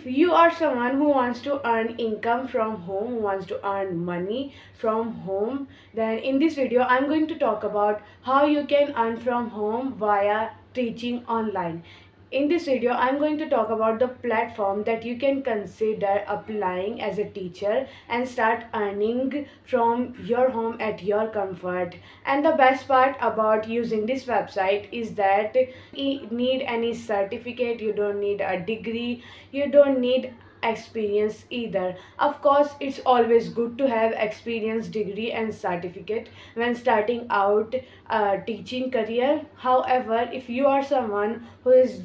if you are someone who wants to earn income from home, who wants to earn money from home, then in this video I'm going to talk about how you can earn from home via teaching online. In this video, I'm going to talk about the platform that you can consider applying as a teacher and start earning from your home at your comfort. And the best part about using this website is that you don't need any certificate, you don't need a degree, you don't need experience either. Of course, it's always good to have experience, degree and certificate when starting out a teaching career. However, if you are someone who's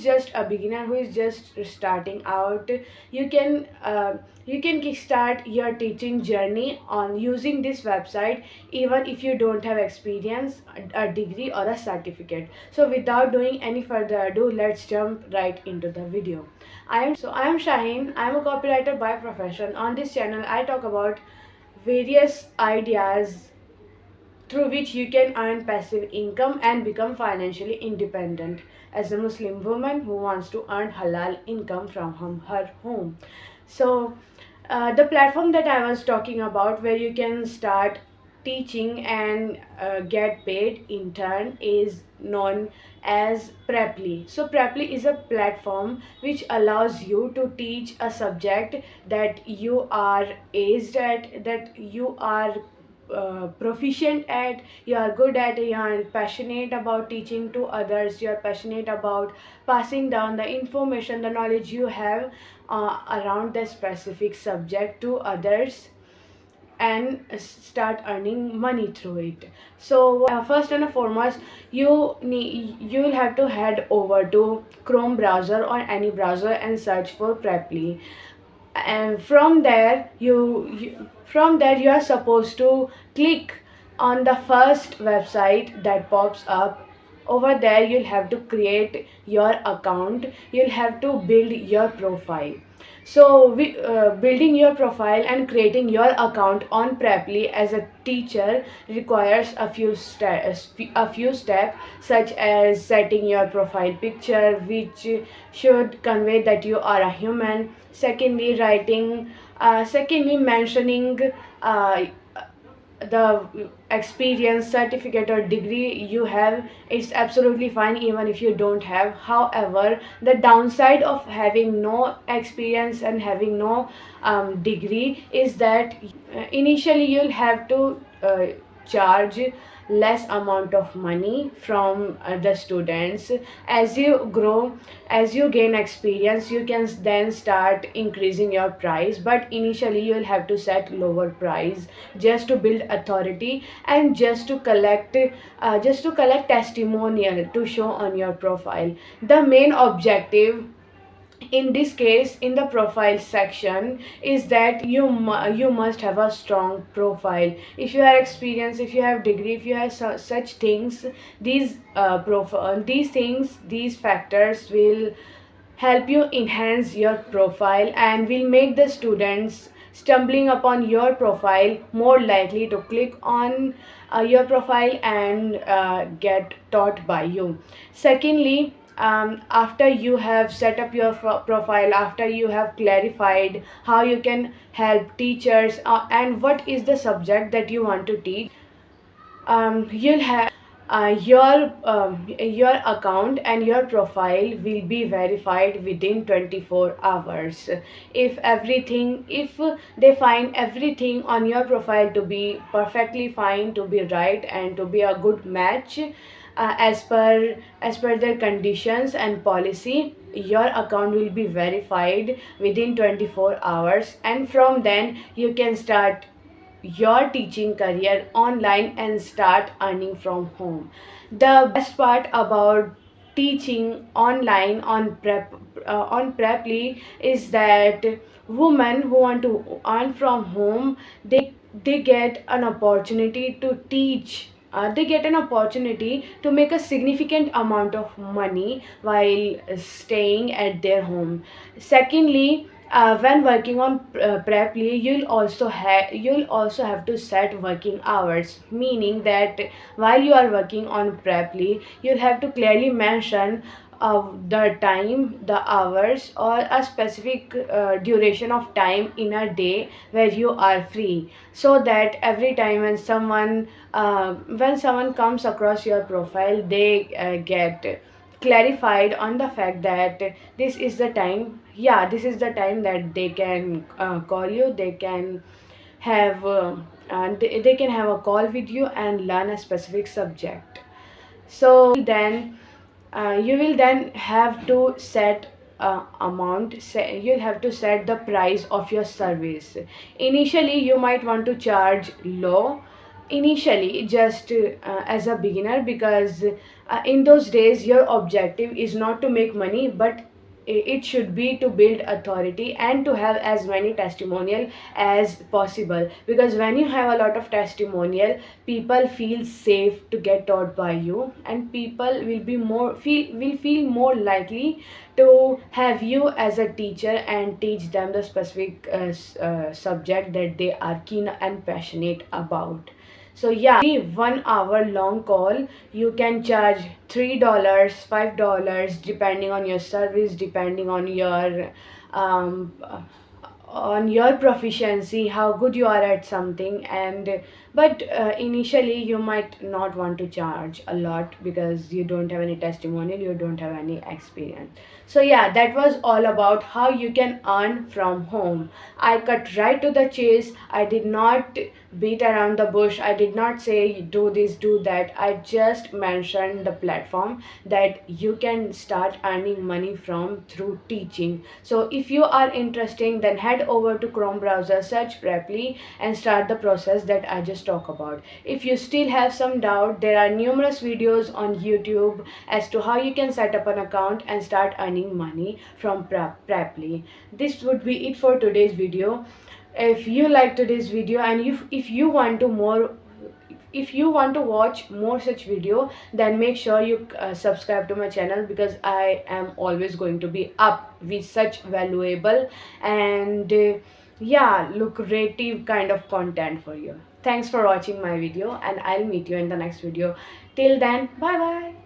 just a beginner, who is just starting out, you can kickstart your teaching journey on using this website even if you don't have experience, a degree or a certificate. So without doing any further ado, let's jump right into the video. I am Shaheen. I am a copywriter by profession. On this channel I talk about various ideas through which you can earn passive income and become financially independent as a Muslim woman who wants to earn halal income from her home. So, the platform that I was talking about, where you can start teaching and get paid in turn, is known as Preply. So Preply is a platform which allows you to teach a subject that you are aged at, that you are proficient at, you are good at, you are passionate about teaching to others, you are passionate about passing down the information, the knowledge you have around the specific subject to others, and start earning money through it. So first and foremost, you'll have to head over to Chrome browser or any browser and search for Preply. And from there you are supposed to click on the first website that pops up. Over there you'll have to create your account, you'll have to build your profile. So building your profile and creating your account on Preply as a teacher requires a few steps, such as setting your profile picture, which should convey that you are a human. Secondly, mentioning the experience, certificate or degree you have. It's absolutely fine even if you don't have. However, the downside of having no experience and having no degree is that initially you'll have to charge less amount of money from the students. As you grow, as you gain experience, you can then start increasing your price, but initially you'll have to set lower price just to build authority and just to collect testimonial to show on your profile. The main objective in this case, in the profile section, is that you must have a strong profile. If you have experience, if you have degree, if you have such things, these factors will help you enhance your profile and will make the students stumbling upon your profile more likely to click on your profile and get taught by you. Secondly, after you have set up your profile, after you have clarified how you can help teachers and what is the subject that you want to teach, you'll have your account and your profile will be verified within 24 hours. If they find everything on your profile to be perfectly fine, to be right and to be a good match, as per their conditions and policy, your account will be verified within 24 hours, and from then you can start your teaching career online and start earning from home. The best part about teaching online on Preply is that women who want to earn from home, they get an opportunity to teach. They get an opportunity to make a significant amount of money while staying at their home. Secondly, when working on Preply, you'll also have to set working hours, meaning that while you are working on Preply, you'll have to clearly mention the time, the hours, or a specific duration of time in a day where you are free, so that every time when someone comes across your profile, they get clarified on the fact that this is the time, yeah, this is the time that they can call you, they can have and they can have a call with you and learn a specific subject. So then you will then have to set you'll have to set the price of your service. Initially you might want to charge low initially, just as a beginner, because in those days your objective is not to make money, but it should be to build authority and to have as many testimonial as possible, because when you have a lot of testimonial, people feel safe to get taught by you, and people will feel more likely to have you as a teacher and teach them the specific subject that they are keen and passionate about. So yeah, 1 hour long call, you can charge $3, $5, depending on your service, depending um, on your proficiency, how good you are at something. And but initially you might not want to charge a lot because you don't have any testimonial, you don't have any experience. So yeah, that was all about how you can earn from home. I cut right to the chase. I did not beat around the bush. I did not say do this, do that. I just mentioned the platform that you can start earning money from through teaching. So if you are interested, then head over to Chrome browser, search Preply, and start the process that I just talked about. If you still have some doubt, there are numerous videos on YouTube as to how you can set up an account and start earning money from Preply. This would be it for today's video. If you liked today's video, and if you want to more, if you want to watch more such video, then make sure you subscribe to my channel, because I am always going to be up with such valuable and yeah, lucrative kind of content for you. Thanks for watching my video, and I'll meet you in the next video. Till then, bye bye.